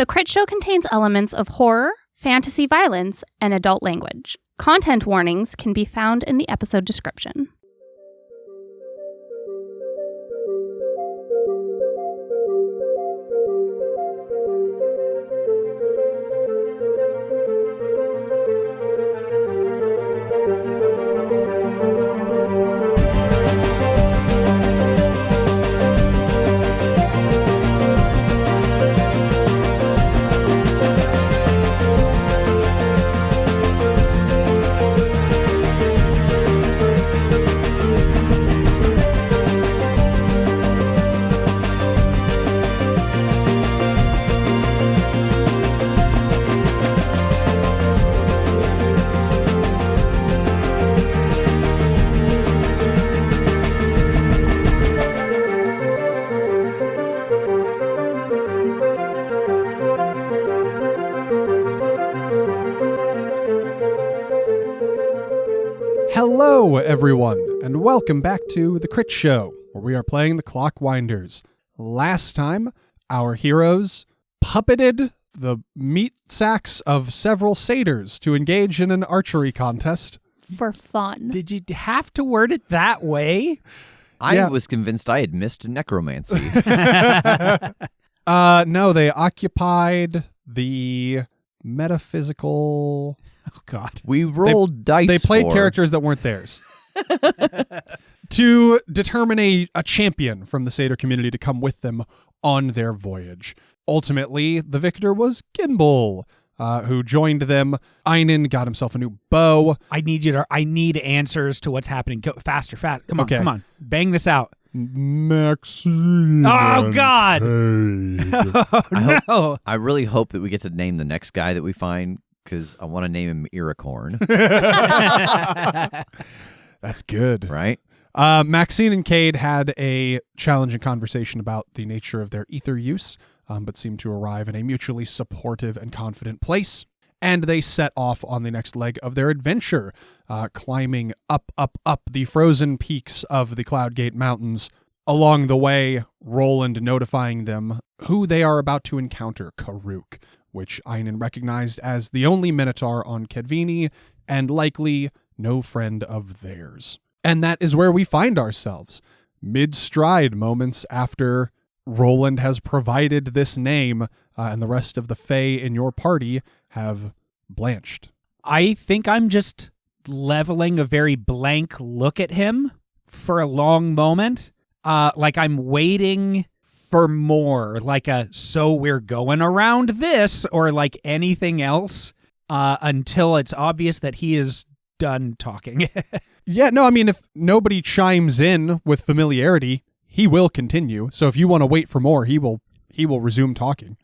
The Critshow contains elements of horror, fantasy violence, and adult language. Content warnings can be found in the episode description. Hello, everyone, and welcome back to The Critshow, where we are playing the Clockwinders. Last time, our heroes puppeted the meat sacks of several satyrs to engage in an archery contest. For fun. Did you have to word it that way? I was convinced I had missed necromancy. No, they occupied the metaphysical... Oh, God. We rolled dice. They played characters that weren't theirs. To determine a champion from the satyr community to come with them on their voyage. Ultimately, the victor was Gimbal, who joined them. Einon got himself a new bow. I need answers to what's happening. Go faster. Come on. Bang this out. Maxine. Oh, God. No. I really hope that we get to name the next guy that we find, because I want to name him Iricorn. That's good. Right? Maxine and Kade had a challenging conversation about the nature of their ether use, but seemed to arrive in a mutually supportive and confident place. And they set off on the next leg of their adventure, climbing up the frozen peaks of the Cloudgate Mountains. Along the way, Roland notifying them who they are about to encounter, Karuk, which Einon recognized as the only Minotaur on Kedvini, and likely no friend of theirs. And that is where we find ourselves, mid-stride moments after Roland has provided this name, and the rest of the Fae in your party have blanched. I think I'm just leveling a very blank look at him for a long moment. Like I'm waiting for more, like so we're going around this, or like anything else, until it's obvious that he is done talking. Yeah, no, I mean, if nobody chimes in with familiarity, he will continue. So if you want to wait for more, he will resume talking.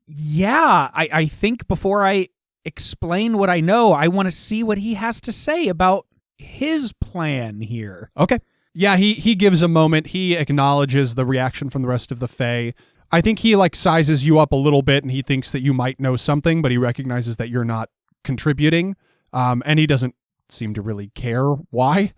Yeah, I think before I explain what I know, I want to see what he has to say about his plan here. Okay. Yeah, he gives a moment. He acknowledges the reaction from the rest of the Fae. I think he sizes you up a little bit, and he thinks that you might know something, but he recognizes that you're not contributing, and he doesn't seem to really care why.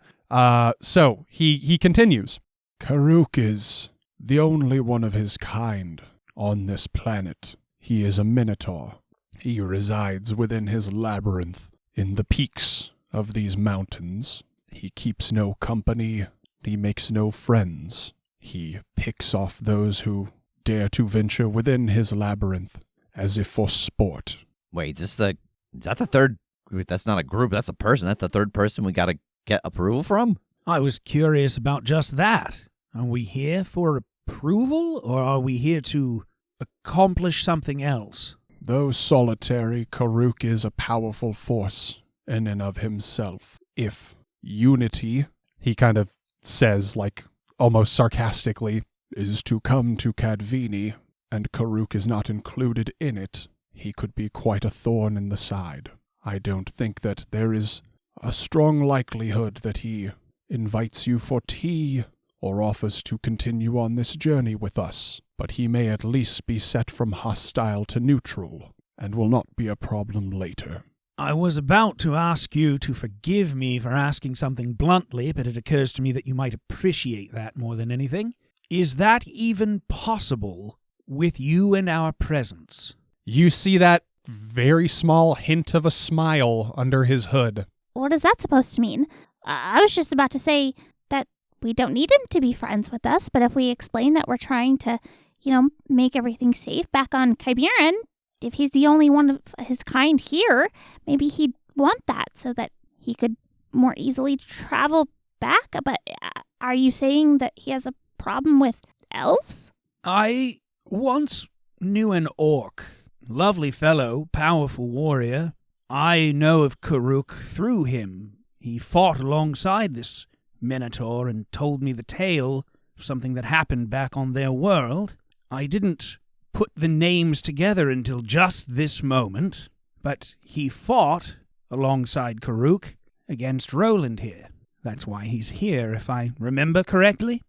So he continues. Karuk is the only one of his kind on this planet. He is a Minotaur. He resides within his labyrinth in the peaks of these mountains. He keeps no company. He makes no friends. He picks off those who dare to venture within his labyrinth, as if for sport. Wait, is that the third? That's not a group. That's a person. That's the third person we got to get approval from? I was curious about just that. Are we here for approval, or are we here to accomplish something else? Though solitary, Karuk is a powerful force in and of himself. If unity, he kind of says, almost sarcastically, is to come to Kedvini, and Karuk is not included in it, he could be quite a thorn in the side. I don't think that there is a strong likelihood that he invites you for tea or offers to continue on this journey with us, but he may at least be set from hostile to neutral, and will not be a problem later. I was about to ask you to forgive me for asking something bluntly, but it occurs to me that you might appreciate that more than anything. Is that even possible? with you and our presence. You see that very small hint of a smile under his hood. What is that supposed to mean? I was just about to say that we don't need him to be friends with us, but if we explain that we're trying to, make everything safe back on Kyberin, if he's the only one of his kind here, maybe he'd want that so that he could more easily travel back. But are you saying that he has a problem with elves? I once knew an orc. Lovely fellow, powerful warrior. I know of Karuk through him. He fought alongside this minotaur and told me the tale of something that happened back on their world. I didn't put the names together until just this moment, but he fought alongside Karuk against Roland here. That's why he's here, if I remember correctly.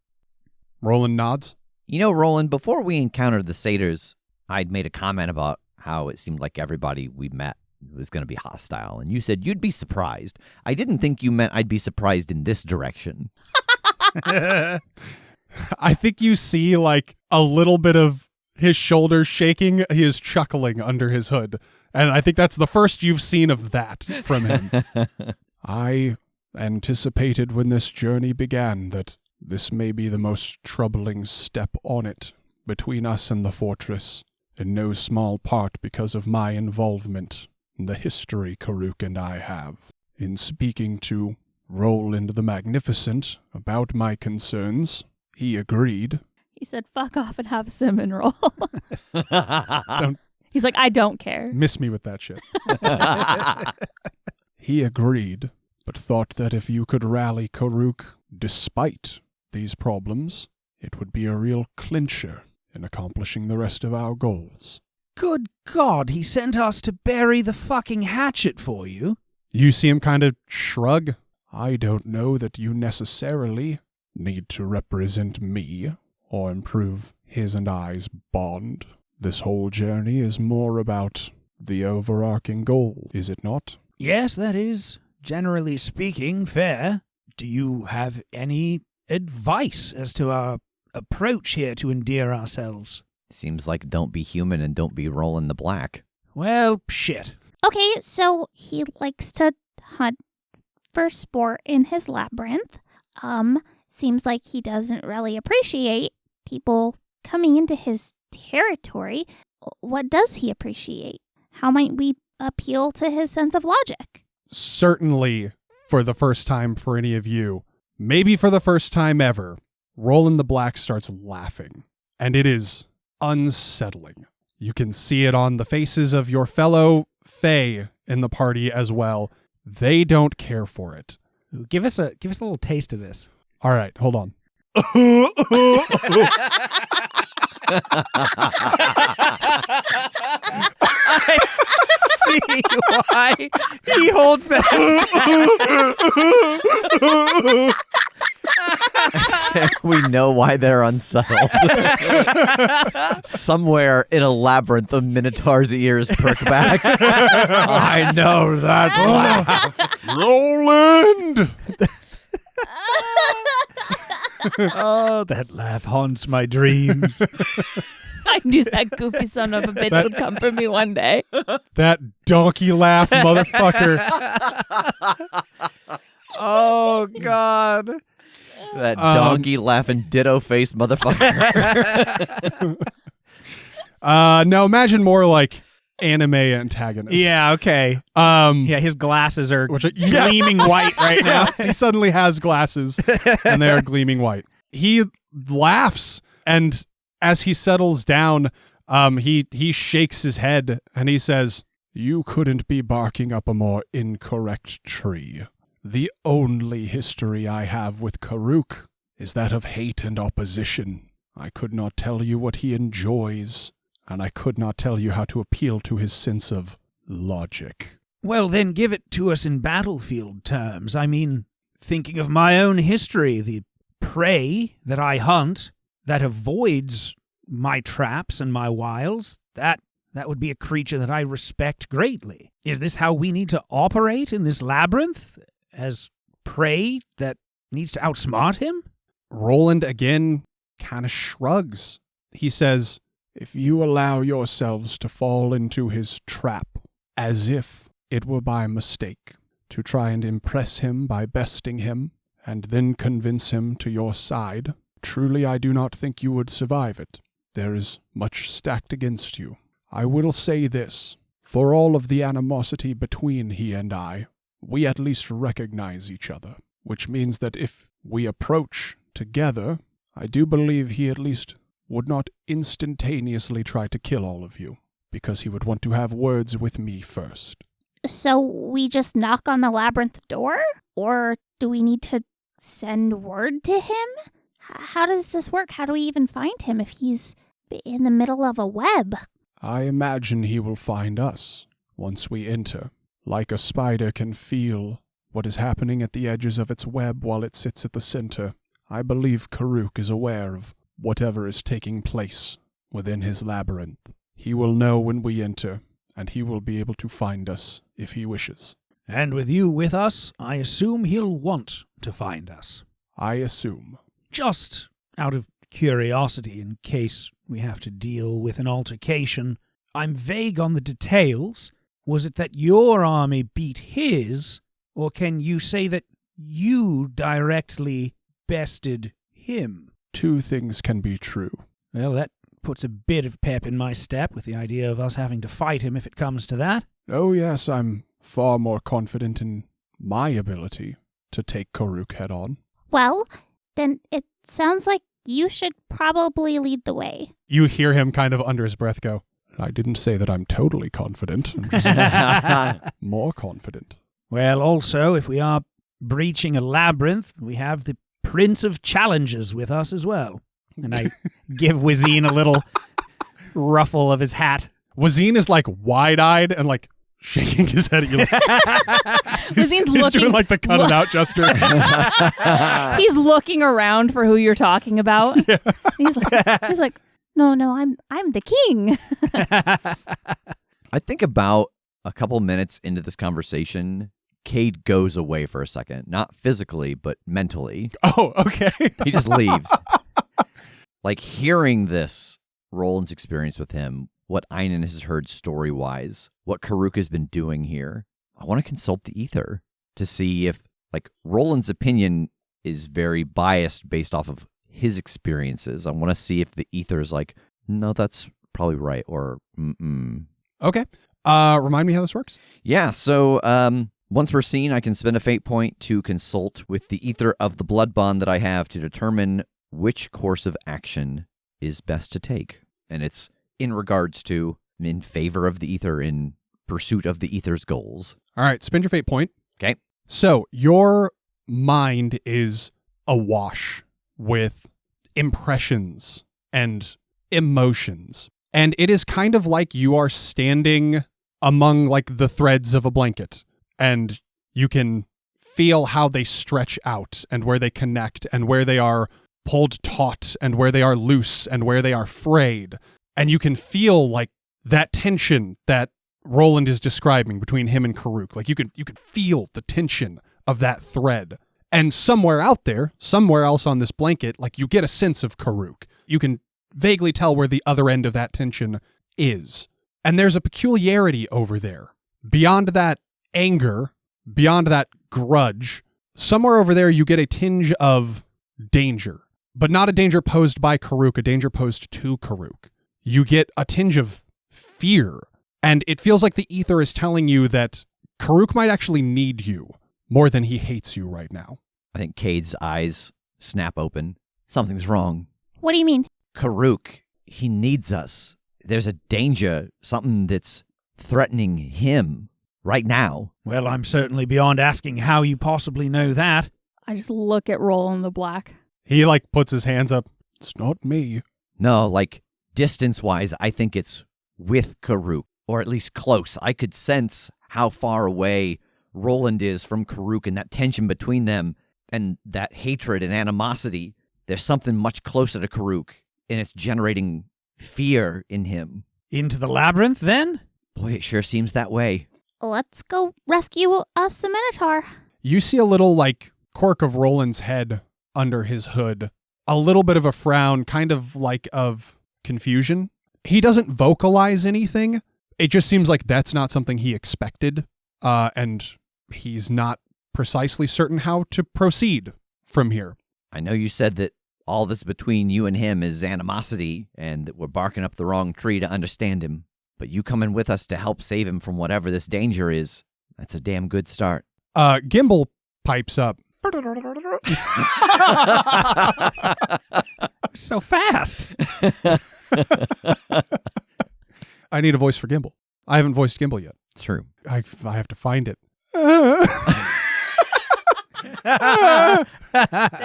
Roland nods. Roland, before we encountered the satyrs, I'd made a comment about how it seemed like everybody we met was going to be hostile, and you said you'd be surprised. I didn't think you meant I'd be surprised in this direction. I think you see a little bit of his shoulders shaking. He is chuckling under his hood. And I think that's the first you've seen of that from him. I anticipated when this journey began that this may be the most troubling step on it between us and the fortress, in no small part because of my involvement in the history Karuk and I have. In speaking to Roland the Magnificent about my concerns, he agreed. He said, fuck off and have a cinnamon roll. Don't He's like, I don't care. miss me with that shit. He agreed, but thought that if you could rally Karuk despite these problems, it would be a real clincher in accomplishing the rest of our goals. Good God, he sent us to bury the fucking hatchet for you? You see him kind of shrug. I don't know that you necessarily need to represent me or improve his and I's bond. This whole journey is more about the overarching goal, is it not? Yes, that is, generally speaking, fair. Do you have any advice as to our approach here to endear ourselves? Seems like don't be human and don't be Roland the Black. Well, shit. Okay, so he likes to hunt for sport in his labyrinth. Seems like he doesn't really appreciate people coming into his territory. What does he appreciate? How might we appeal to his sense of logic? Certainly, for the first time for any of you, maybe for the first time ever, Roland the Black starts laughing, and it is unsettling. You can see it on the faces of your fellow Fae in the party as well. They don't care for it. Give us a little taste of this. All right, hold on. I see why he holds that. We know why they're unsettled. Somewhere in a labyrinth of Minotaur's ears perk back. I know that laugh. Roland! Oh, that laugh haunts my dreams. I knew that goofy son of a bitch would come for me one day. That donkey laugh, motherfucker. Oh, God. That donkey laughing ditto faced motherfucker. Now imagine more like anime antagonist. Yeah, okay. Yeah, his glasses are Which gleaming white right now. He suddenly has glasses, and they are gleaming white. He laughs, and as he settles down, he shakes his head, and he says, "You couldn't be barking up a more incorrect tree. The only history I have with Karuk is that of hate and opposition. I could not tell you what he enjoys, and I could not tell you how to appeal to his sense of logic." Well, then give it to us in battlefield terms. I mean, thinking of my own history, the prey that I hunt that avoids my traps and my wiles, that would be a creature that I respect greatly. Is this how we need to operate in this labyrinth? As prey that needs to outsmart him? Roland again kind of shrugs. He says, if you allow yourselves to fall into his trap, as if it were by mistake, to try and impress him by besting him, and then convince him to your side, truly I do not think you would survive it. There is much stacked against you. I will say this, for all of the animosity between he and I, we at least recognize each other, which means that if we approach together, I do believe he at least would not instantaneously try to kill all of you, because he would want to have words with me first. So we just knock on the labyrinth door? Or do we need to send word to him? How does this work? How do we even find him if he's in the middle of a web? I imagine he will find us once we enter. Like a spider can feel what is happening at the edges of its web while it sits at the center, I believe Karuk is aware of whatever is taking place within his labyrinth. He will know when we enter, and he will be able to find us if he wishes. And with you with us, I assume he'll want to find us. I assume. Just out of curiosity, in case we have to deal with an altercation, I'm vague on the details. Was it that your army beat his, or can you say that you directly bested him? Two things can be true. Well, that puts a bit of pep in my step with the idea of us having to fight him if it comes to that. Oh yes, I'm far more confident in my ability to take Karuk head on. Well, then it sounds like you should probably lead the way. You hear him kind of under his breath go, I didn't say that I'm totally confident. I'm just more confident. Well, also, if we are breaching a labyrinth, we have the Prince of Challenges with us as well. And I give Wazine a little ruffle of his hat. Wazine is like wide-eyed and like shaking his head at you. He's doing like the cut it out gesture. He's looking around for who you're talking about. Yeah. He's like, no, I'm the king. I think about a couple minutes into this conversation, Kade goes away for a second. Not physically, but mentally. Oh, okay. He just leaves. Like, hearing this, Roland's experience with him, what Einon has heard story-wise, what Karuk has been doing here, I want to consult the ether to see if, like, Roland's opinion is very biased based off of his experiences. I want to see if the ether is like, no, that's probably right, or Okay. Remind me how this works? Yeah, so once we're seen, I can spend a fate point to consult with the ether of the blood bond that I have to determine which course of action is best to take. And it's in regards to, in favor of the ether, in pursuit of the ether's goals. All right, spend your fate point. Okay. So your mind is awash with impressions and emotions. And it is kind of like you are standing among like the threads of a blanket, and you can feel how they stretch out and where they connect and where they are pulled taut and where they are loose and where they are frayed. And you can feel like that tension that Roland is describing between him and Karuk. Like you could feel the tension of that thread. And somewhere out there, somewhere else on this blanket, like you get a sense of Karuk. You can vaguely tell where the other end of that tension is. And there's a peculiarity over there. Beyond that anger, beyond that grudge, somewhere over there you get a tinge of danger. But not a danger posed by Karuk, a danger posed to Karuk. You get a tinge of fear. And it feels like the ether is telling you that Karuk might actually need you more than he hates you right now. I think Kade's eyes snap open. Something's wrong. What do you mean? Karuk, he needs us. There's a danger, something that's threatening him right now. Well, I'm certainly beyond asking how you possibly know that. I just look at Roland the Black. He like puts his hands up. It's not me. No, like distance-wise, I think it's with Karuk, or at least close. I could sense how far away Roland is from Karuk and that tension between them and that hatred and animosity. There's something much closer to Karuk, and it's generating fear in him. Into the labyrinth, then? Boy, it sure seems that way. Let's go rescue us a Minotaur. You see a little like quirk of Roland's head under his hood. A little bit of a frown, kind of like of confusion. he doesn't vocalize anything. It just seems like that's not something he expected, and he's not precisely certain how to proceed from here. I know you said that all that's between you and him is animosity, and that we're barking up the wrong tree to understand him. But you coming with us to help save him from whatever this danger is, that's a damn good start. Gimbal pipes up. So fast. I need a voice for Gimbal. I haven't voiced Gimbal yet. True. I have to find it. There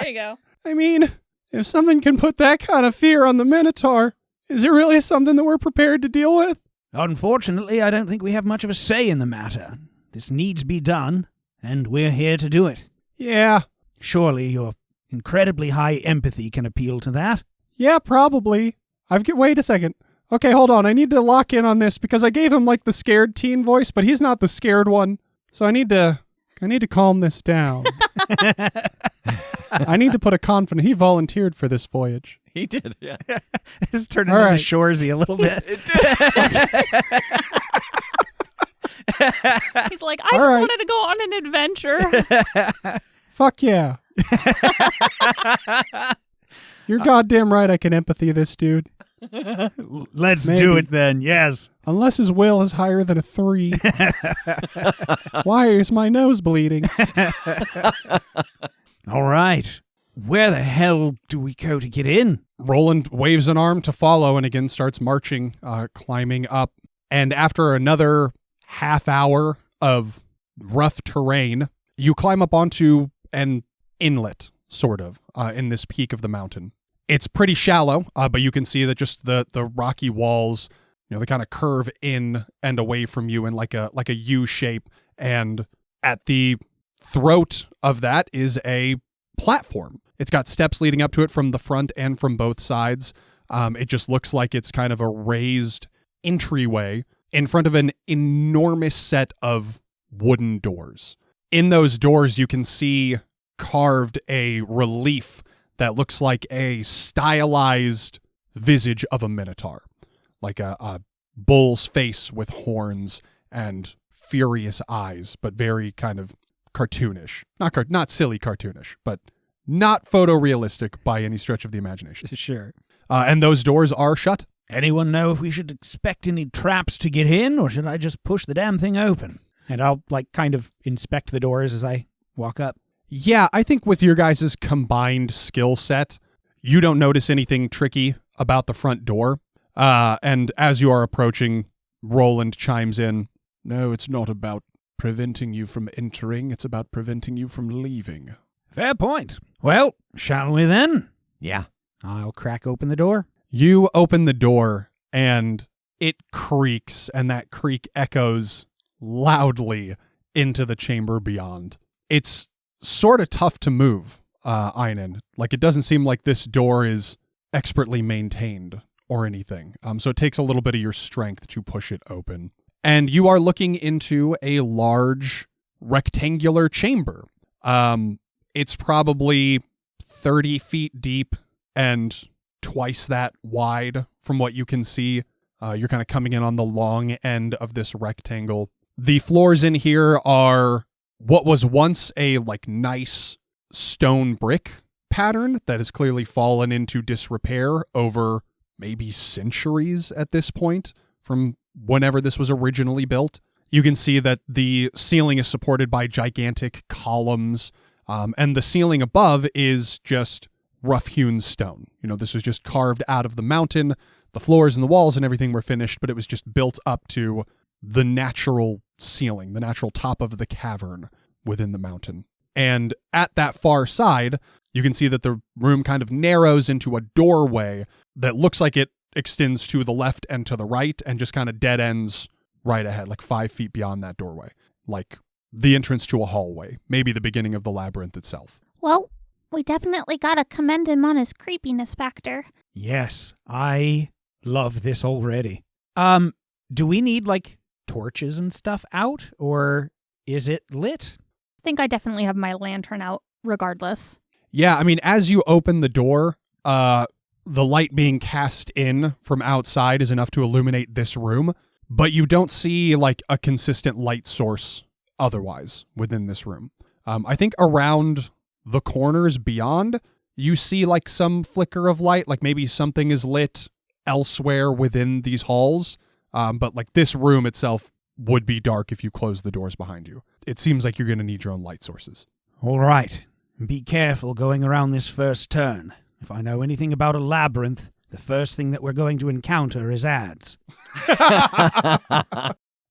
you go. I mean, if something can put that kind of fear on the Minotaur, is it really something that we're prepared to deal with? Unfortunately, I don't think we have much of a say in the matter. This needs be done, and we're here to do it. Yeah. Surely your incredibly high empathy can appeal to that. Yeah, probably. Wait a second. Okay, hold on. I need to lock in on this because I gave him like the scared teen voice, but he's not the scared one. So I need to calm this down. I need to put a confidence. He volunteered for this voyage. He did, yeah. It's turned All into right. Shoresy a little bit. He's like, I just wanted to go on an adventure. Fuck yeah. You're goddamn right I can empathy this dude. Let's Maybe. do it then, yes. Unless his will is higher than a 3. Why is my nose bleeding? All right. Where the hell do we go to get in? Roland waves an arm to follow and again starts marching, climbing up. And after another half hour of rough terrain, you climb up onto an inlet, sort of, in this peak of the mountain. It's pretty shallow, but you can see that just the rocky walls, they kind of curve in and away from you in like a U shape. And at the throat of that is a platform. It's got steps leading up to it from the front and from both sides. It just looks like it's kind of a raised entryway in front of an enormous set of wooden doors. In those doors, you can see carved a relief that looks like a stylized visage of a minotaur, like a bull's face with horns and furious eyes, but very kind of cartoonish. Not silly cartoonish, but not photorealistic by any stretch of the imagination. Sure. And those doors are shut. Anyone know if we should expect any traps to get in, or should I just push the damn thing open? And I'll, kind of inspect the doors as I walk up. Yeah, I think with your guys' combined skill set, you don't notice anything tricky about the front door. And as you are approaching, Roland chimes in, "No, it's not about preventing you from entering. It's about preventing you from leaving." Fair point. Well, shall we then? Yeah. I'll crack open the door. You open the door, and it creaks, and that creak echoes loudly into the chamber beyond. It's sort of tough to move, Einon. It doesn't seem like this door is expertly maintained or anything. So it takes a little bit of your strength to push it open. And you are looking into a large rectangular chamber. It's probably 30 feet deep and twice that wide from what you can see. You're kind of coming in on the long end of this rectangle. The floors in here are what was once a nice stone brick pattern that has clearly fallen into disrepair over maybe centuries at this point from whenever this was originally built. You can see that the ceiling is supported by gigantic columns, and the ceiling above is just rough-hewn stone. This was just carved out of the mountain. The floors and the walls and everything were finished, but it was just built up to the natural ceiling, the natural top of the cavern within the mountain. And at that far side, you can see that the room kind of narrows into a doorway that looks like it extends to the left and to the right and just kind of dead ends right ahead, 5 feet beyond that doorway. Like the entrance to a hallway, maybe the beginning of the labyrinth itself. Well, we definitely gotta commend him on his creepiness factor. Yes, I love this already. Do we need, torches and stuff out, or is it lit? I think I definitely have my lantern out regardless. Yeah, I mean, as you open the door, the light being cast in from outside is enough to illuminate this room, but you don't see like a consistent light source otherwise within this room. I think around the corners beyond, you see like some flicker of light, like maybe something is lit elsewhere within these halls. But like this room itself would be dark if you close the doors behind you. It seems like you're going to need your own light sources. All right. Be careful going around this first turn. If I know anything about a labyrinth, the first thing that we're going to encounter is ads.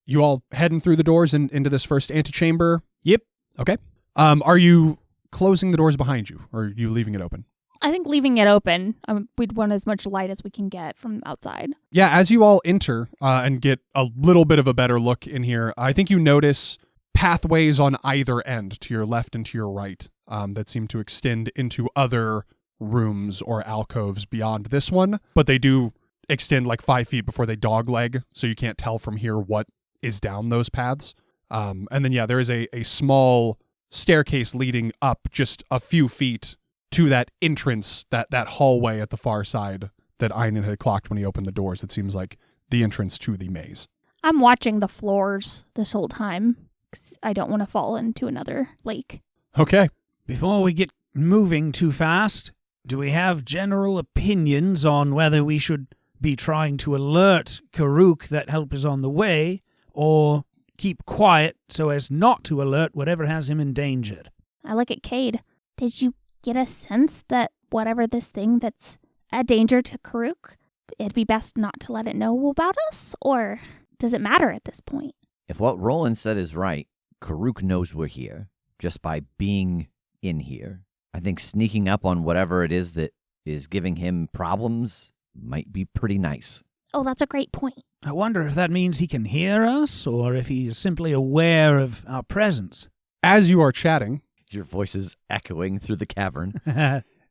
You all heading through the doors and into this first antechamber? Yep. Okay. Are you closing the doors behind you, or are you leaving it open? I think leaving it open, we'd want as much light as we can get from outside. Yeah, as you all enter and get a little bit of a better look in here, I think you notice pathways on either end, to your left and to your right, that seem to extend into other rooms or alcoves beyond this one, but they do extend like 5 feet before they dogleg, so you can't tell from here what is down those paths. And then, yeah, there is a small staircase leading up just a few feet to that entrance, that hallway at the far side that Einon had clocked when he opened the doors. It seems like the entrance to the maze. I'm watching the floors this whole time, 'cause I don't want to fall into another lake. Okay. Before we get moving too fast, do we have general opinions on whether we should be trying to alert Karuk that help is on the way, or keep quiet so as not to alert whatever has him endangered? I look at Kade. Did you get a sense that whatever this thing that's a danger to Karuk, it'd be best not to let it know about us? Or does it matter at this point? If what Roland said is right, Karuk knows we're here just by being in here. I think sneaking up on whatever it is that is giving him problems might be pretty nice. Oh, that's a great point. I wonder if that means he can hear us, or if he is simply aware of our presence. As you are chatting, Your voice is echoing through the cavern.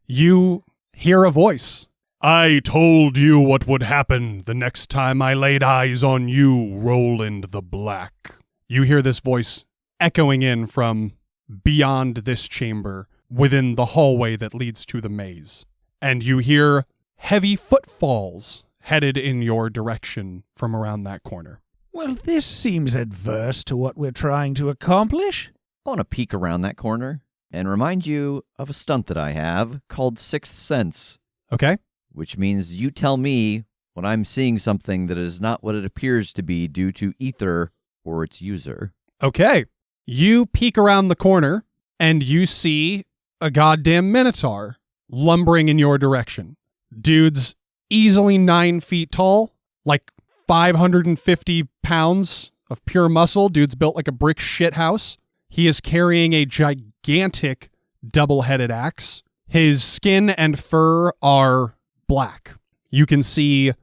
you hear a voice. I told you what would happen the next time I laid eyes on you, Roland the Black. You hear this voice echoing in from beyond this chamber, within the hallway that leads to the maze. And you hear heavy footfalls headed in your direction from around that corner. Well, this seems adverse to what we're trying to accomplish. I want to peek around that corner and remind you of a stunt that I have called Sixth Sense, Okay? which means you tell me when I'm seeing something that is not what it appears to be due to ether or its user. Okay. You peek around the corner, and you see a goddamn minotaur lumbering in your direction. Dude's easily 9 feet tall, like 550 pounds of pure muscle. Dude's built like a brick shithouse. He is carrying a gigantic double-headed axe. His skin and fur are black. You can see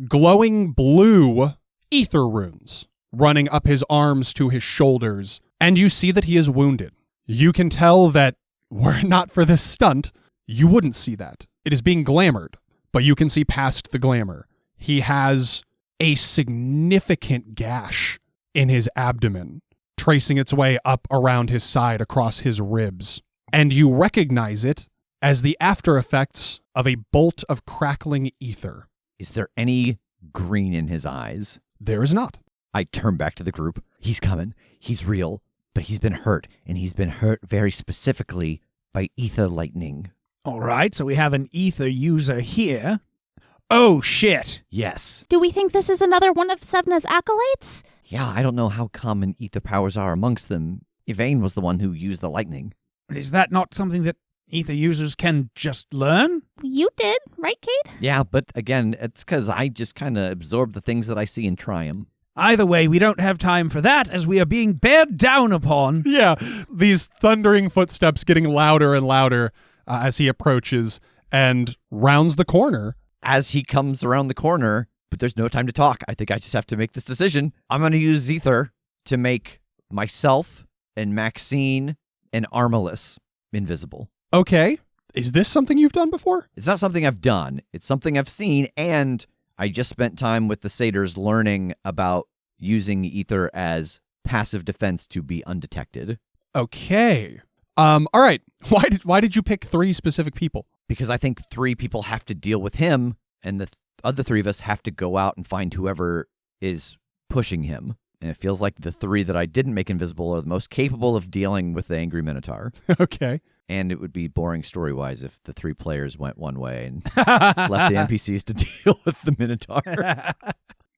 glowing blue ether runes running up his arms to his shoulders, and you see that he is wounded. You can tell that were it not for this stunt, you wouldn't see that. It is being glamored, but you can see past the glamour. He has a significant gash in his abdomen, tracing its way up around his side across his ribs. And you recognize it as the after effects of a bolt of crackling ether. Is there any green in his eyes? There is not. I turn back to the group. He's coming. He's real, but he's been hurt, and he's been hurt very specifically by ether lightning. All right, so we have an ether user here. Oh, shit. Yes. Do we think this is another one of Sevna's acolytes? Yeah, I don't know how common ether powers are amongst them. Yvain was the one who used the lightning. Is that not something that ether users can just learn? You did, right, Kade? Yeah, but again, it's because I just kind of absorb the things that I see and try them. Either way, we don't have time for that, as we are being bared down upon. Yeah, these thundering footsteps getting louder and louder as he approaches and rounds the corner. As he comes around the corner, but there's no time to talk. I think I just have to make this decision. I'm going to use ether to make myself and Maxine and Armalus invisible. Okay. Is this something you've done before? It's not something I've done. It's something I've seen, and I just spent time with the satyrs learning about using ether as passive defense to be undetected. Okay. All right. Why did you pick 3 specific people? because I think 3 people have to deal with him, and the other 3 of us have to go out and find whoever is pushing him. And it feels like the 3 that I didn't make invisible are the most capable of dealing with the angry Minotaur. Okay. And it would be boring story-wise if the 3 players went one way and left the NPCs to deal with the Minotaur.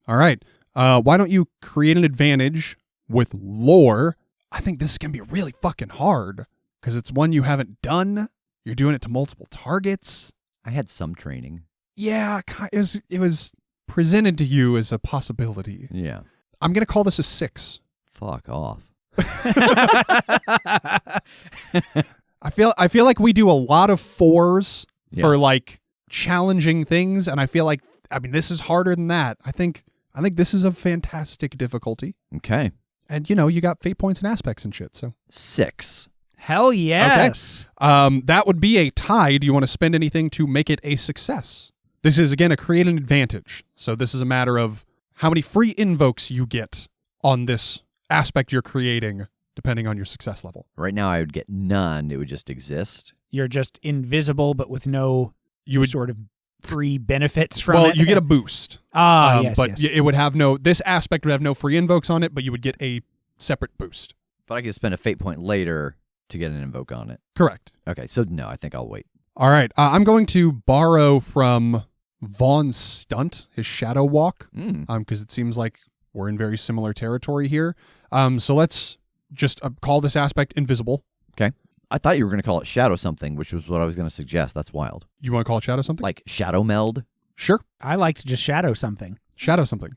All right. Why don't you create an advantage with lore? I think this is going to be really fucking hard because it's one you haven't done. You're doing it to multiple targets. I had some training. Yeah, it was presented to you as a possibility. Yeah. I'm going to call this a 6. Fuck off. I feel like we do a lot of 4s for Yeah. like challenging things, and I feel like this is harder than that. I think this is a fantastic difficulty, Okay. and you got fate points and aspects and shit. So 6. Hell yes. that would be a tie. Do you want to spend anything to make it a success? This is again a create an advantage. So this is a matter of how many free invokes you get on this aspect you're creating, depending on your success level. Right now I would get none. It would just exist. You're just invisible, but with no You would sort of free benefits from it. you get a boost. Yes, but yes. it would have this aspect would have no free invokes on it, but you would get a separate boost. But I could spend a fate point later to get an invoke on it. Correct. Okay, so no, I think I'll wait. All right. I'm going to borrow from Vaughn's stunt, his shadow walk, because it seems like we're in very similar territory here. So let's just call this aspect invisible. Okay. I thought you were going to call it shadow something, which was what I was going to suggest. That's wild. You want to call it shadow something? Like shadow meld? Sure. I like to just shadow something. Shadow something.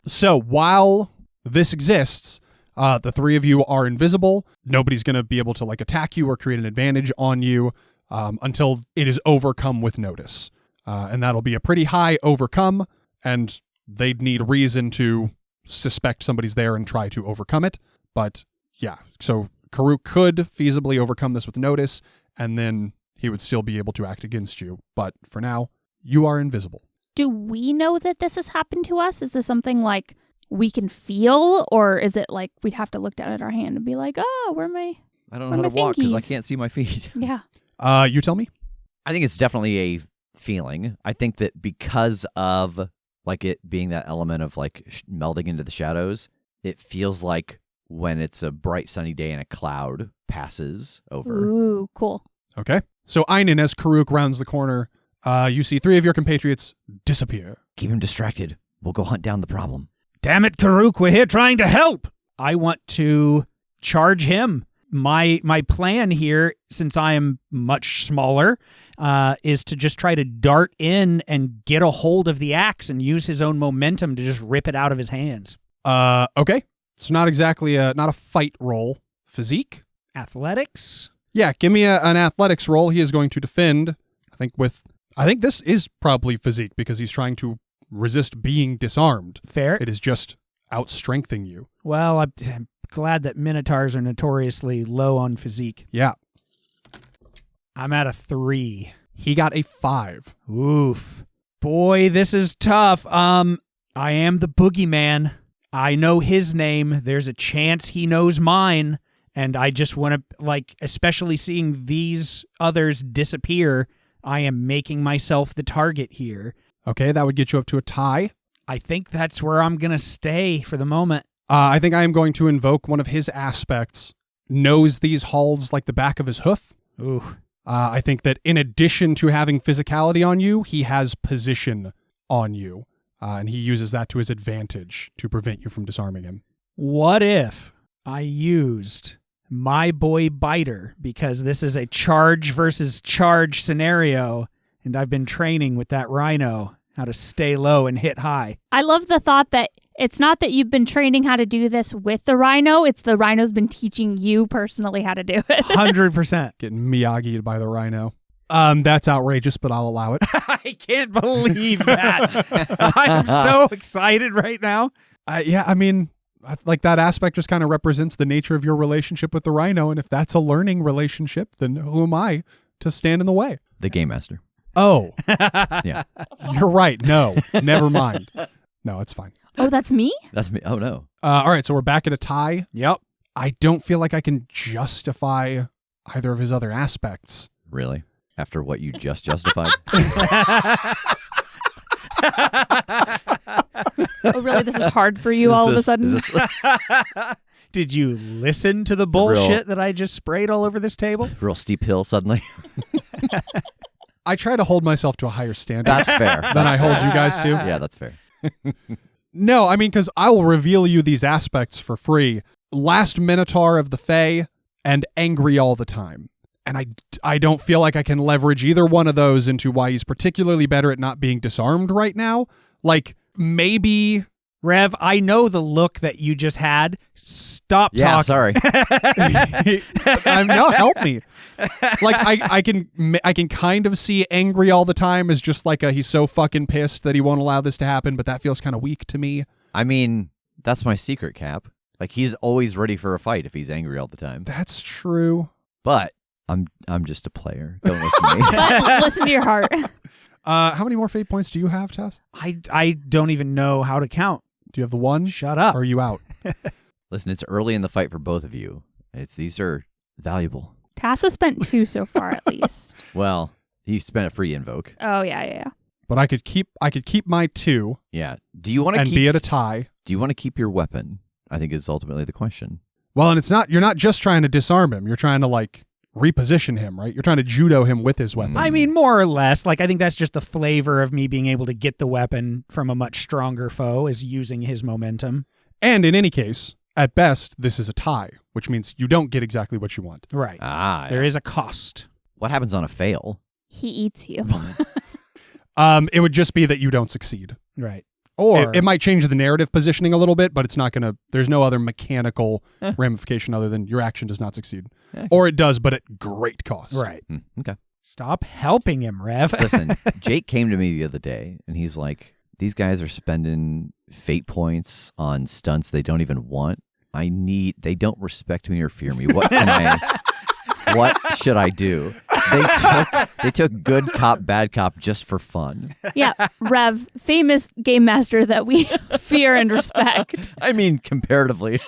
So while this exists, the 3 of you are invisible. Nobody's going to be able to like attack you or create an advantage on you until it is overcome with notice. And that'll be a pretty high overcome, and they'd need reason to suspect somebody's there and try to overcome it. But yeah, so Karuk could feasibly overcome this with notice, and then he would still be able to act against you. But for now, you are invisible. Do we know that this has happened to us? Is this something like we can feel, or is it like we'd have to look down at our hand and be like, oh, where am I? I don't know how to walk because I fingies? can't see my feet. Yeah. You tell me. I think it's definitely a feeling. I think that because of like it being that element of like melding into the shadows, it feels like when it's a bright sunny day and a cloud passes over. Ooh, cool. Okay. So Einon, as Karuk rounds the corner, you see 3 of your compatriots disappear. Keep him distracted. We'll go hunt down the problem. Damn it, Karuk, we're here trying to help. I want to charge him. My plan here, since I am much smaller, is to just try to dart in and get a hold of the axe and use his own momentum to just rip it out of his hands. Okay. It's not exactly not a fight roll. Physique? Athletics? Yeah, give me an athletics roll. He is going to defend. I think this is probably physique because he's trying to resist being disarmed. Fair. It is just outstrengthening you. Well, I'm glad that Minotaurs are notoriously low on physique. Yeah. I'm at a 3. He got a 5. Oof. Boy, this is tough. I am the boogeyman. I know his name. There's a chance he knows mine. And I just want to, like, especially seeing these others disappear, I am making myself the target here. Okay, that would get you up to a tie. I think that's where I'm going to stay for the moment. I think I am going to invoke one of his aspects. Knows these halls like the back of his hoof. Ooh. I think that in addition to having physicality on you, he has position on you. And he uses that to his advantage to prevent you from disarming him. What if I used my boy Biter, because this is a charge versus charge scenario, and I've been training with that rhino how to stay low and hit high. I love the thought that it's not that you've been training how to do this with the rhino, it's the rhino's been teaching you personally how to do it. 100%. Getting Miyagi'd by the rhino. That's outrageous, but I'll allow it. I can't believe that. I'm so excited right now. Yeah, I mean, like that aspect just kind of represents the nature of your relationship with the rhino, and if that's a learning relationship, then who am I to stand in the way? The game master. Oh, Yeah. you're right. No, never mind. No, it's fine. Oh, that's me? That's me. Oh, no. All right, so we're back at a tie. Yep. I don't feel like I can justify either of his other aspects. Really? after what you just justified? Oh, really? This is hard for you all of a sudden? Did you listen to the bullshit that I just sprayed all over this table? Real steep hill suddenly. I try to hold myself to a higher standard That's fair. than I hold you guys to. Yeah, that's fair. No, I mean, because I will reveal you these aspects for free. Last Minotaur of the Fae and angry all the time. And I don't feel like I can leverage either one of those into why he's particularly better at not being disarmed right now. Like, maybe... Rev, I know the look that you just had. Stop Yeah, talking. sorry. No, help me. Like, I can kind of see angry all the time as just like he's so fucking pissed that he won't allow this to happen, but that feels kind of weak to me. I mean, that's my secret, Cap. Like, he's always ready for a fight if he's angry all the time. That's true. But I'm just a player. Don't listen to me. Listen to your heart. How many more fate points do you have, Tass? I don't even know how to count. Do you have the one? Shut up. Or are you out? Listen, it's early in the fight for both of you. These are valuable. Tass has spent 2 so far, at least. Well, he spent a free invoke. Oh, yeah. But I could keep my 2 Yeah. Do you want to and be at a tie. Do you want to keep your weapon? I think is ultimately the question. Well, and you're not just trying to disarm him. You're trying to like reposition him, right? You're trying to judo him with his weapon. I mean, more or less. Like, I think that's just the flavor of me being able to get the weapon from a much stronger foe is using his momentum. And in any case, at best, this is a tie, which means you don't get exactly what you want. Right. There There is a cost. What happens on a fail? He eats you. It would just be that you don't succeed. Right. Or It might change the narrative positioning a little bit, but it's not going to, there's no other mechanical ramification other than your action does not succeed. Or it does, but at great cost. right. Okay. Stop helping him, Rev. Listen, Jake came to me the other day, and he's like, these guys are spending fate points on stunts they don't even want. They don't respect me or fear me. What should I do? They took good cop, bad cop just for fun. Yeah, Rev, famous game master that we fear and respect. I mean, comparatively.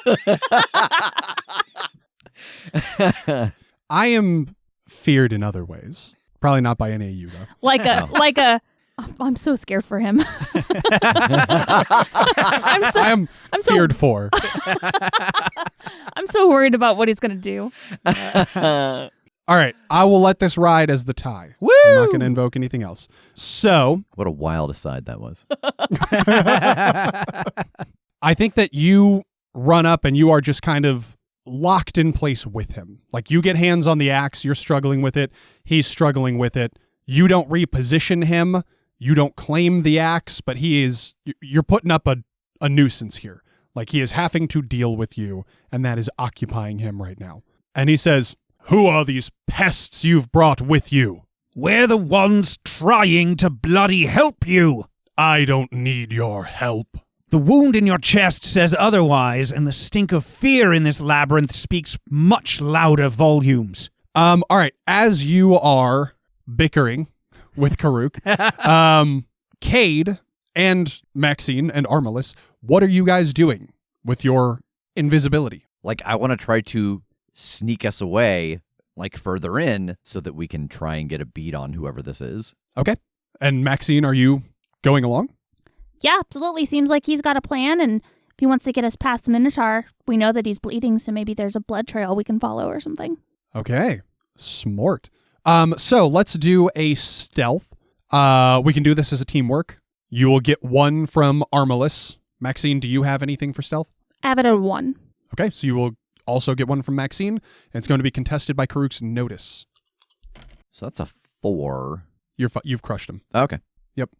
I am feared in other ways. Probably not by any of you, though. I'm so scared for him. I am feared for. I'm so worried about what he's going to do. All right, I will let this ride as the tie. Woo! I'm not going to invoke anything else. So, What a wild aside that was. I think that you run up and you are just kind of locked in place with him. Like, you get hands on the axe, you're struggling with it, he's struggling with it. You don't reposition him, you don't claim the axe, but you're putting up a nuisance here. Like, he is having to deal with you, and that is occupying him right now. And he says, "Who are these pests you've brought with you?" We're the ones trying to bloody help you. I don't need your help. The wound in your chest says otherwise, and the stink of fear in this labyrinth speaks much louder volumes. All right, as you are bickering with Karuk, Kade and Maxine and Armalus, what are you guys doing with your invisibility? Like, I want to try to sneak us away, like, further in so that we can try and get a beat on whoever this is. Okay. And Maxine, are you going along? Yeah, absolutely. Seems like he's got a plan, and if he wants to get us past the Minotaur, we know that he's bleeding, so maybe there's a blood trail we can follow or something. Okay. Smart. So let's do a stealth. We can do this as a teamwork. You will get 1 from Armalus. Maxine, do you have anything for stealth? I have it at 1. Okay, so you will also get 1 from Maxine, and it's going to be contested by Karuk's notice. So that's a 4. You've crushed him. Okay. Yep.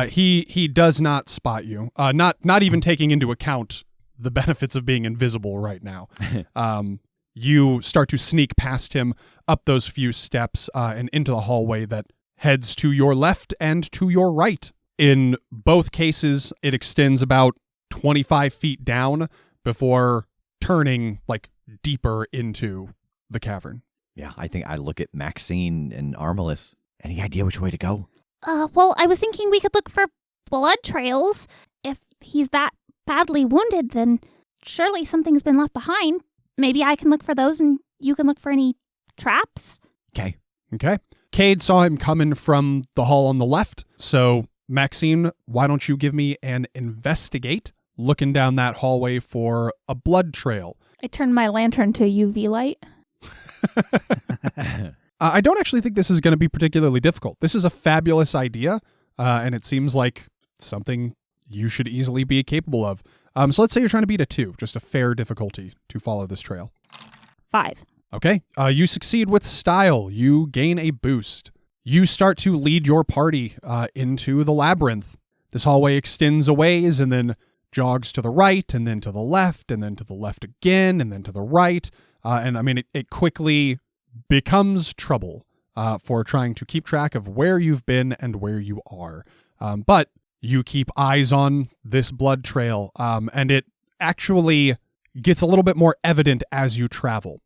He does not spot you. Not even taking into account the benefits of being invisible right now. You start to sneak past him up those few steps and into the hallway that heads to your left and to your right. In both cases, it extends about 25 feet down before turning like deeper into the cavern. Yeah, I think I look at Maxine and Armalus. Any idea which way to go? Well, I was thinking we could look for blood trails. If he's that badly wounded, then surely something's been left behind. Maybe I can look for those and you can look for any traps. Okay. Okay. Kade saw him coming from the hall on the left. So, Maxine, why don't you give me an investigate, looking down that hallway for a blood trail. I turned my lantern to UV light. I don't actually think this is going to be particularly difficult. This is a fabulous idea, and it seems like something you should easily be capable of. So let's say you're trying to beat a 2, just a fair difficulty to follow this trail. 5. Okay, you succeed with style. You gain a boost. You start to lead your party into the labyrinth. This hallway extends a ways and then jogs to the right and then to the left and then to the left again and then to the right. And I mean, it quickly becomes trouble for trying to keep track of where you've been and where you are. But you keep eyes on this blood trail, and it actually gets a little bit more evident as you travel.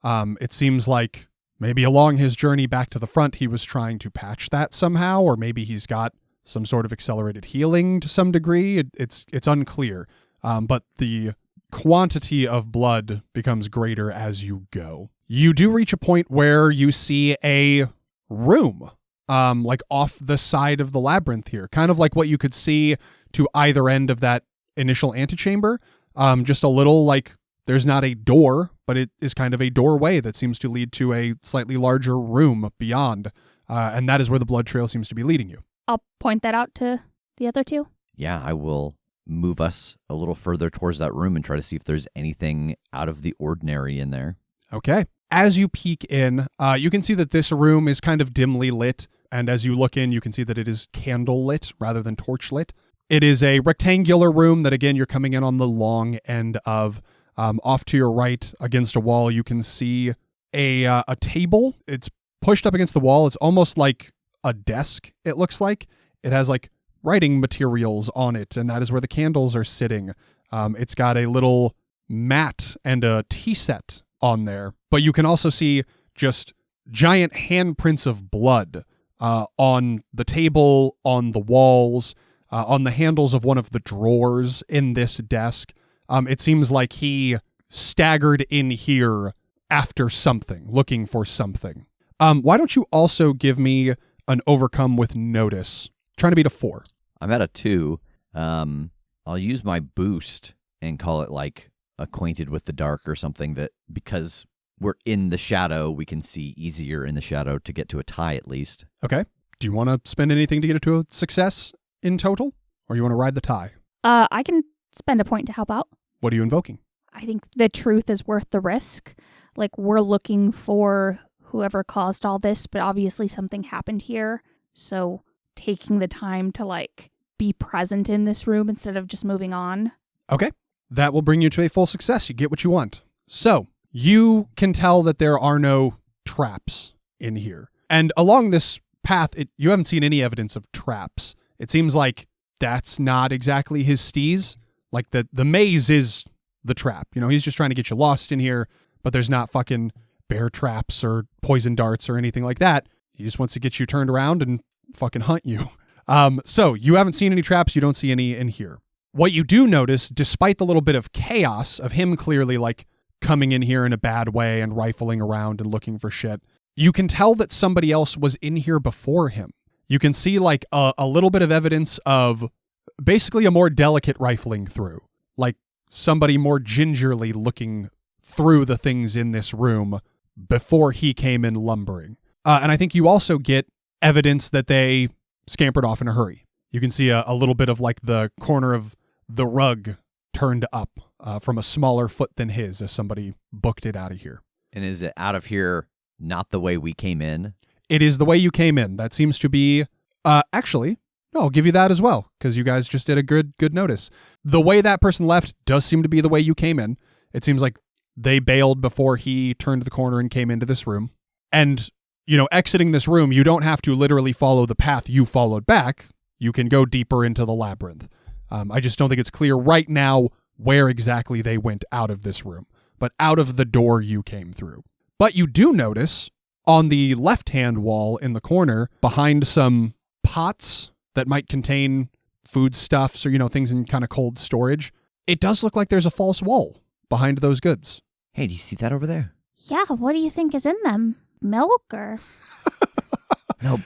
It seems like maybe along his journey back to the front, he was trying to patch that somehow, or maybe he's got some sort of accelerated healing to some degree. It's unclear. But the quantity of blood becomes greater as you go. You do reach a point where you see a room, like off the side of the labyrinth here, kind of like what you could see to either end of that initial antechamber. Just a little like there's not a door, but it is kind of a doorway that seems to lead to a slightly larger room beyond. And that is where the blood trail seems to be leading you. I'll point that out to the other 2. Yeah, I will move us a little further towards that room and try to see if there's anything out of the ordinary in there. Okay. As you peek in, you can see that this room is kind of dimly lit. And as you look in, you can see that it is candle lit rather than torch lit. It is a rectangular room that, again, you're coming in on the long end of. Off to your right against a wall, you can see a table. It's pushed up against the wall. It's almost like a desk, it looks like. It has like writing materials on it, and that is where the candles are sitting. It's got a little mat and a tea set on there, but you can also see just giant handprints of blood on the table, on the walls, on the handles of one of the drawers in this desk. It seems like he staggered in here after something, looking for something. Why don't you also give me an overcome with notice? Trying to beat a 4. I'm at a 2. I'll use my boost and call it like acquainted with the dark or something, that because we're in the shadow, we can see easier in the shadow to get to a tie at least. Okay. Do you want to spend anything to get it to a success in total? Or you want to ride the tie? I can spend a point to help out. What are you invoking? I think the truth is worth the risk. Like, we're looking for whoever caused all this, but obviously something happened here. So taking the time to, like, be present in this room instead of just moving on. Okay. That will bring you to a full success. You get what you want. So you can tell that there are no traps in here. And along this path, you haven't seen any evidence of traps. It seems like that's not exactly his steez. Like the maze is the trap. You know, he's just trying to get you lost in here, but there's not fucking bear traps or poison darts or anything like that. He just wants to get you turned around and fucking hunt you. So you haven't seen any traps. You don't see any in here. What you do notice, despite the little bit of chaos of him clearly like coming in here in a bad way and rifling around and looking for shit, you can tell that somebody else was in here before him. You can see like a little bit of evidence of basically a more delicate rifling through, like somebody more gingerly looking through the things in this room before he came in lumbering. And I think you also get evidence that they scampered off in a hurry. You can see a little bit of like the corner of the rug turned up from a smaller foot than his as somebody booked it out of here. And is it out of here not the way we came in? It is the way you came in. That seems to be... actually, no, I'll give you that as well, because you guys just did a good notice. The way that person left does seem to be the way you came in. It seems like they bailed before he turned the corner and came into this room. And, you know, exiting this room, you don't have to literally follow the path you followed back. You can go deeper into the labyrinth. I just don't think it's clear right now where exactly they went out of this room, but out of the door you came through. But you do notice on the left-hand wall in the corner, behind some pots that might contain foodstuffs or, you know, things in kind of cold storage, it does look like there's a false wall behind those goods. Hey, do you see that over there? Yeah, what do you think is in them? Milk or... No,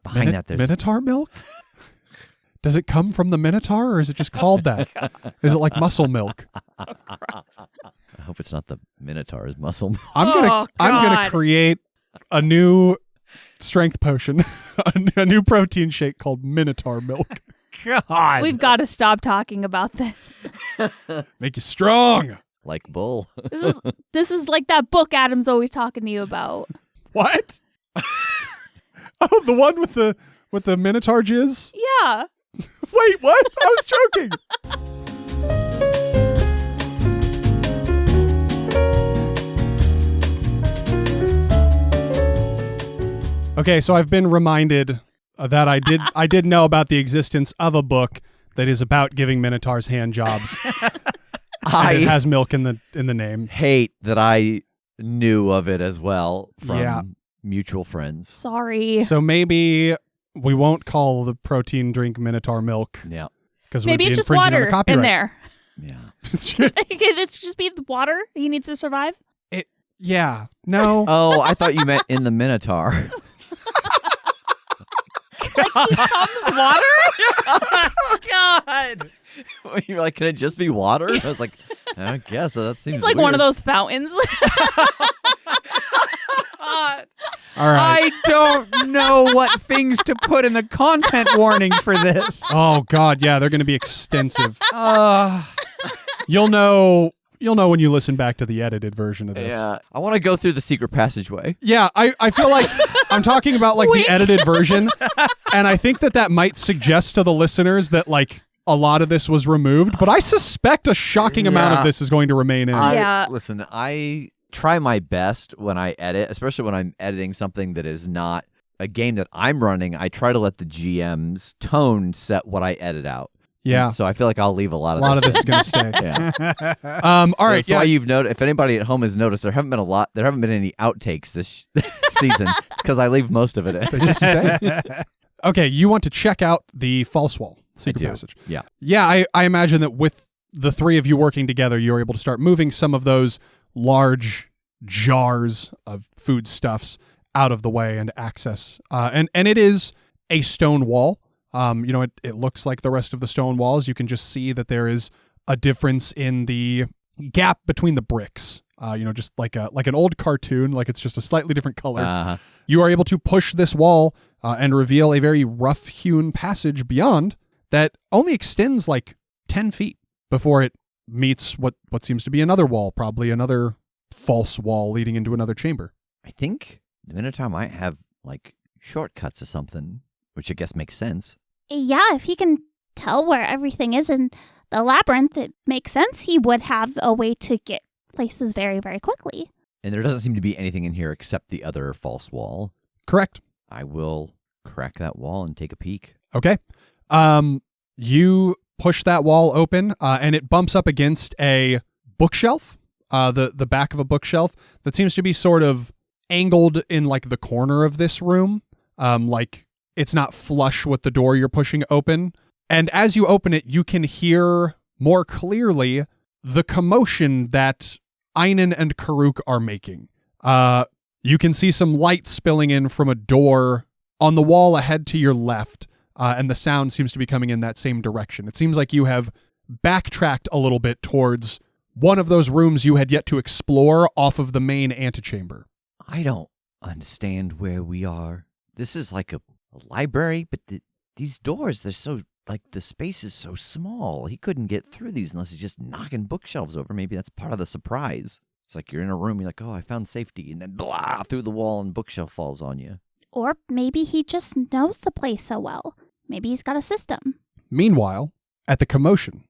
behind that there's... Minotaur milk? Does it come from the Minotaur, or is it just called that? Is it like muscle milk? I hope it's not the Minotaur's muscle milk. I'm gonna create a new strength potion, a new protein shake called Minotaur milk. God. We've got to stop talking about this. Make you strong. Like bull. This is like that book Adam's always talking to you about. What? Oh, the one with the Minotaur jizz? Yeah. Wait, what? I was joking. Okay, so I've been reminded that I did know about the existence of a book that is about giving Minotaurs hand jobs. And it has milk in the name. Hate that I knew of it as well from mutual friends. Sorry. So maybe we won't call the protein drink Minotaur milk. Yeah. Because Maybe it's just on water the copyright. in there. Yeah. It's just be the water he needs to survive. Yeah. No. Oh, I thought you meant in the Minotaur. Like he comes water? God. You're like, can it just be water? I was like, I guess that seems It's like weird. one of those fountains. All right. I don't know what things to put in the content warning for this. Oh God, yeah, they're going to be extensive. You'll know when you listen back to the edited version of this. Yeah. I want to go through the secret passageway. Yeah, I feel like I'm talking about like the edited version, and I think that might suggest to the listeners that like a lot of this was removed, but I suspect a shocking amount of this is going to remain in. Listen, I try my best when I edit, especially when I'm editing something that is not a game that I'm running. I try to let the GM's tone set what I edit out. Yeah. And so I feel like I'll leave a lot of this is going to stay. Yeah. All right. That's why you've noticed. If anybody at home has noticed, there haven't been any outtakes this season. It's because I leave most of it in. They just stay. Okay, you want to check out the false wall secret passage. Yeah. Yeah, I imagine that with the three of you working together, you're able to start moving some of those large jars of foodstuffs out of the way and access. And it is a stone wall. It looks like the rest of the stone walls. You can just see that there is a difference in the gap between the bricks. Just like an old cartoon, like it's just a slightly different color. Uh-huh. You are able to push this wall and reveal a very rough-hewn passage beyond that only extends like 10 feet before it meets what seems to be another wall, probably another false wall leading into another chamber. I think the Minotaur might have like shortcuts or something, which I guess makes sense. Yeah, if he can tell where everything is in the labyrinth, it makes sense he would have a way to get places very, very quickly. And there doesn't seem to be anything in here except the other false wall. Correct. I will crack that wall and take a peek. Okay. You push that wall open, and it bumps up against a bookshelf, the back of a bookshelf that seems to be sort of angled in like the corner of this room, like it's not flush with the door you're pushing open. And as you open it, you can hear more clearly the commotion that Einon and Karuk are making. You can see some light spilling in from a door on the wall ahead to your left, and the sound seems to be coming in that same direction. It seems like you have backtracked a little bit towards one of those rooms you had yet to explore off of the main antechamber. I don't understand where we are. This is like a library, but these doors, they're so, like, the space is so small. He couldn't get through these unless he's just knocking bookshelves over. Maybe that's part of the surprise. It's like you're in a room, you're like, oh, I found safety, and then blah, through the wall and bookshelf falls on you. Or maybe he just knows the place so well. Maybe he's got a system. Meanwhile, at the commotion,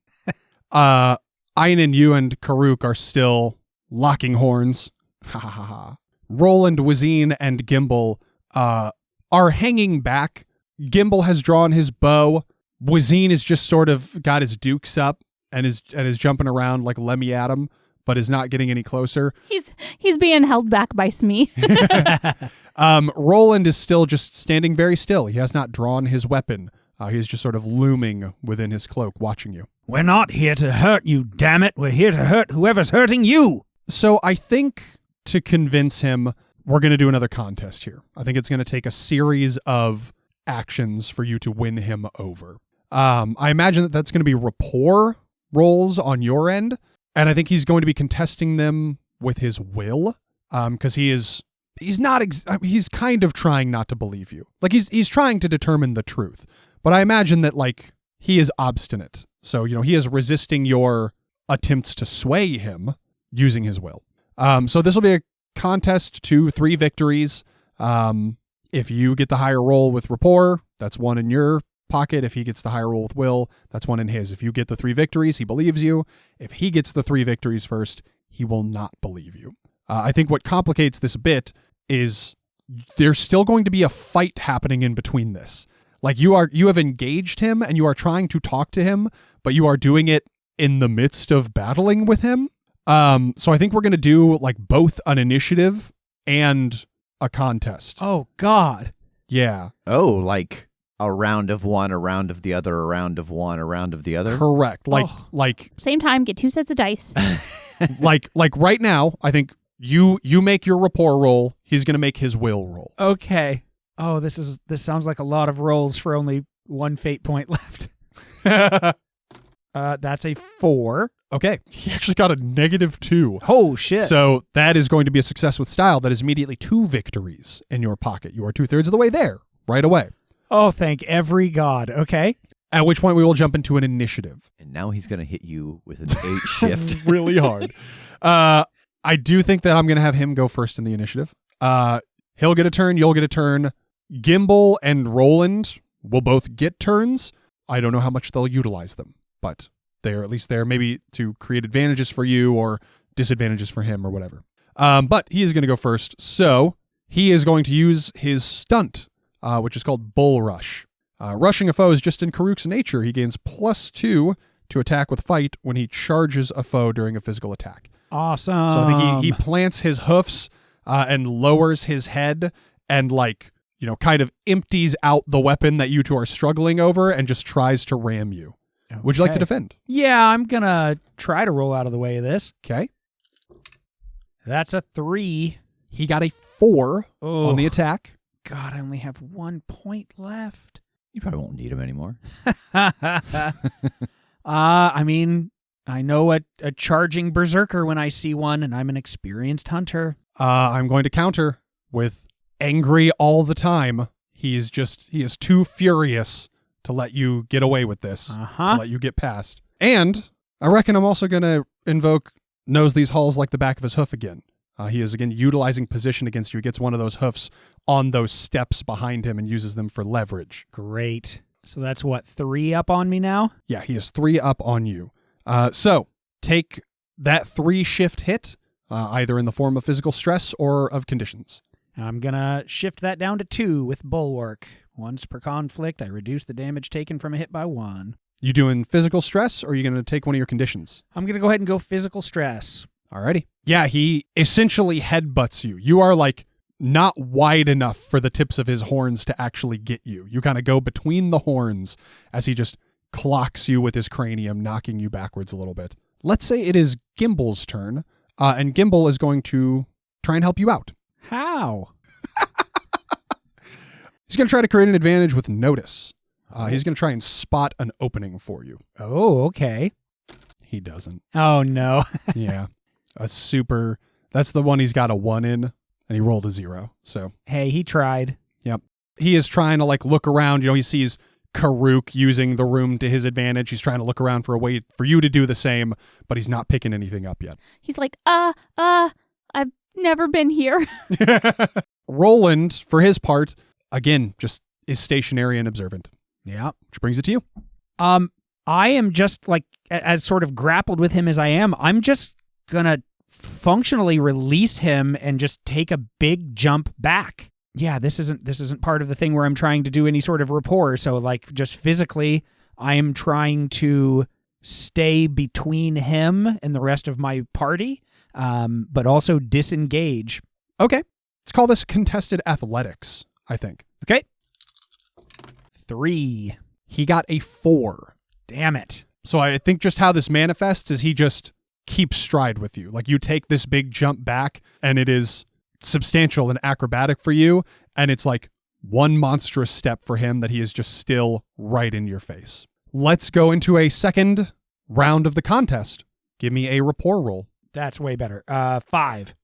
Einon, you and Karuk are still locking horns. Ha ha ha. Roland, Wazine, and Gimbal are hanging back. Gimbal has drawn his bow. Wazine is just sort of got his dukes up and is jumping around like Lemmy Adam, but is not getting any closer. He's being held back by Smee. Roland is still just standing very still. He has not drawn his weapon. He's just sort of looming within his cloak, watching you. We're not here to hurt you, damn it. We're here to hurt whoever's hurting you. So I think to convince him, we're going to do another contest here. I think it's going to take a series of actions for you to win him over. I imagine that that's going to be rapport rolls on your end, and I think he's going to be contesting them with his will, because he's kind of trying not to believe you. Like he's trying to determine the truth, but I imagine that like he is obstinate. So, he is resisting your attempts to sway him using his will. So this will be a contest to 3 victories. If you get the higher roll with rapport, that's 1 in your pocket. If he gets the higher roll with will, that's 1 in his. If you get the 3 victories, he believes you. If he gets the 3 victories first, he will not believe you. I think what complicates this a bit is there's still going to be a fight happening in between this. Like you have engaged him and you are trying to talk to him, but you are doing it in the midst of battling with him. So I think we're going to do like both an initiative and a contest. Oh, God. Yeah. Oh, like a round of one, a round of the other, a round of one, a round of the other? Correct. Like Same time, get 2 sets of dice. like right now, I think you make your rapport roll. He's going to make his will roll. Okay. Oh, this sounds like a lot of rolls for only 1 fate point left. That's a 4. Okay. He actually got a -2. Oh, shit. So that is going to be a success with style. That is immediately 2 victories in your pocket. You are 2/3 of the way there right away. Oh, thank every god. Okay. At which point we will jump into an initiative. And now he's going to hit you with an 8 shift. Really hard. I do think that I'm going to have him go first in the initiative. He'll get a turn. You'll get a turn. Gimbal and Roland will both get turns. I don't know how much they'll utilize them, but they're at least there maybe to create advantages for you or disadvantages for him or whatever. But he is going to go first. So he is going to use his stunt, which is called Bull Rush. Rushing a foe is just in Karuk's nature. He gains +2 to attack with fight when he charges a foe during a physical attack. Awesome. So I think he plants his hoofs and lowers his head and kind of empties out the weapon that you two are struggling over and just tries to ram you. Okay. Would you like to defend? Yeah, I'm going to try to roll out of the way of this. Okay. That's a 3. He got a 4 on the attack. God, I only have 1 point left. You probably won't need him anymore. I mean, I know a charging berserker when I see one, and I'm an experienced hunter. I'm going to counter with angry all the time. He is too furious to let you get away with this, to let you get past. And I reckon I'm also going to invoke knows these halls like the back of his hoof again. He is again utilizing position against you. He gets one of those hoofs on those steps behind him and uses them for leverage. Great. So that's what, 3 up on me now? Yeah, he is 3 up on you. So take that 3 shift hit, either in the form of physical stress or of conditions. I'm going to shift that down to 2 with Bulwark. Once per conflict, I reduce the damage taken from a hit by 1. You doing physical stress, or are you going to take one of your conditions? I'm going to go ahead and go physical stress. Alrighty. Yeah, he essentially headbutts you. You are not wide enough for the tips of his horns to actually get you. You kind of go between the horns as he just clocks you with his cranium, knocking you backwards a little bit. Let's say it is Gimbal's turn, and Gimbal is going to try and help you out. How? He's going to try to create an advantage with notice. He's going to try and spot an opening for you. Oh, okay. He doesn't. Oh, no. Yeah. That's the one he's got a 1 in, and he rolled a 0. So Hey, he tried. Yep. He is trying to look around. He sees Karuk using the room to his advantage. He's trying to look around for a way for you to do the same, but he's not picking anything up yet. He's like, I've never been here. Roland, for his part, again, just is stationary and observant. Yeah. Which brings it to you. I am just as sort of grappled with him as I am, I'm just gonna functionally release him and just take a big jump back. Yeah, this isn't part of the thing where I'm trying to do any sort of rapport. So just physically, I am trying to stay between him and the rest of my party, but also disengage. Okay. Let's call this contested athletics, I think. Okay. 3. He got a 4. Damn it. So I think just how this manifests is he just keeps stride with you. You take this big jump back, and it is substantial and acrobatic for you, and it's like one monstrous step for him that he is just still right in your face. Let's go into a second round of the contest. Give me a rapport roll. That's way better. 5.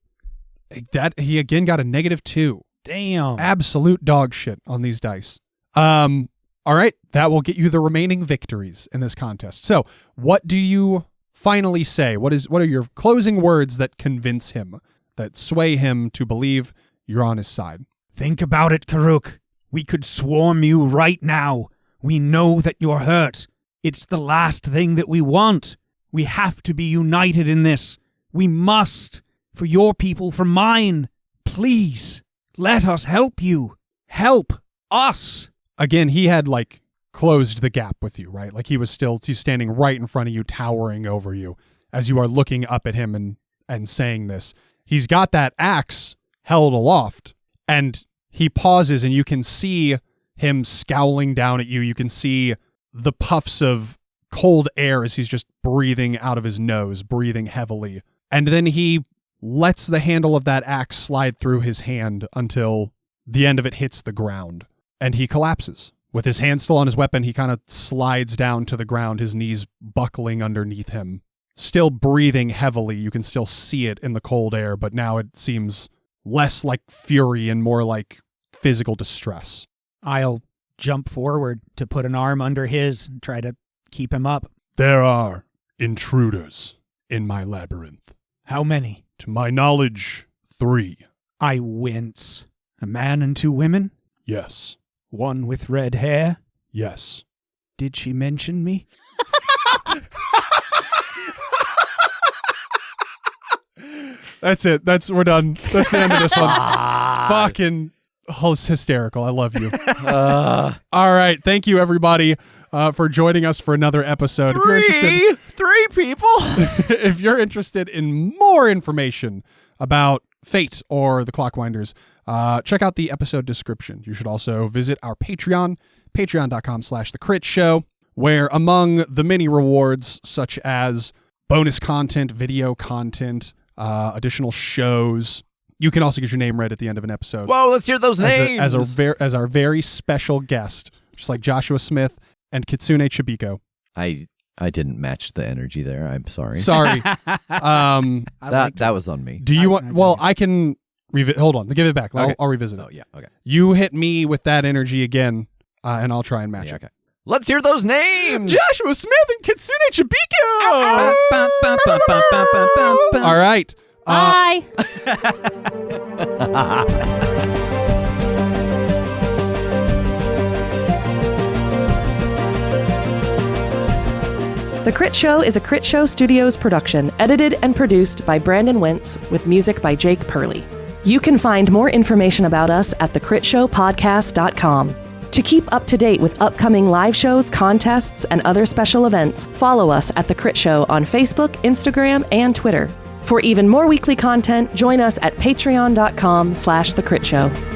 That he again got a -2. Damn. Absolute dog shit on these dice. All right, that will get you the remaining victories in this contest. So, what do you finally say? What are your closing words that convince him, that sway him to believe you're on his side? Think about it, Karuk. We could swarm you right now. We know that you're hurt. It's the last thing that we want. We have to be united in this. We must. For your people, for mine. Please, let us help you. Help us. Again, he had like closed the gap with you, right? Like he's standing right in front of you, towering over you as you are looking up at him and saying this. He's got that axe held aloft, and he pauses, and you can see him scowling down at you. You can see the puffs of cold air as he's just breathing out of his nose, breathing heavily. And then he lets the handle of that axe slide through his hand until the end of it hits the ground, and he collapses. With his hand still on his weapon, he kind of slides down to the ground, his knees buckling underneath him. Still breathing heavily, you can still see it in the cold air, but now it seems less like fury and more like physical distress. I'll jump forward to put an arm under his and try to keep him up. There are intruders in my labyrinth. How many? To my knowledge, 3. I wince. A man and 2 women? Yes. One with red hair? Yes. Did she mention me? That's it. We're done. That's the end of this one. Fucking it's hysterical. I love you. All right. Thank you, everybody, for joining us for another episode. If you're interested, 3 people. if you're interested in more information about Fate or the Clockwinders, check out the episode description. You should also visit our Patreon, patreon.com/theCritShow, where among the many rewards, such as bonus content, video content, additional shows, you can also get your name read at the end of an episode. Whoa, let's hear those names. As our very special guest, just like Joshua Smith and Kitsune Chibiko. I didn't match the energy there. I'm sorry. Sorry. That was on me. Do you want? Well, I can revisit. Hold on. Give it back. Okay. I'll revisit it. Oh yeah. Okay. You hit me with that energy again, and I'll try and match it. Okay. Let's hear those names. Joshua Smith and Kitsune Chibiko. All right. Bye. The Crit Show is a Critshow Studios production, edited and produced by Brandon Wentz, with music by Jake Purley. You can find more information about us at thecritshowpodcast.com. To keep up to date with upcoming live shows, contests, and other special events, follow us at The Crit Show on Facebook, Instagram, and Twitter. For even more weekly content, join us at patreon.com/thecritshow.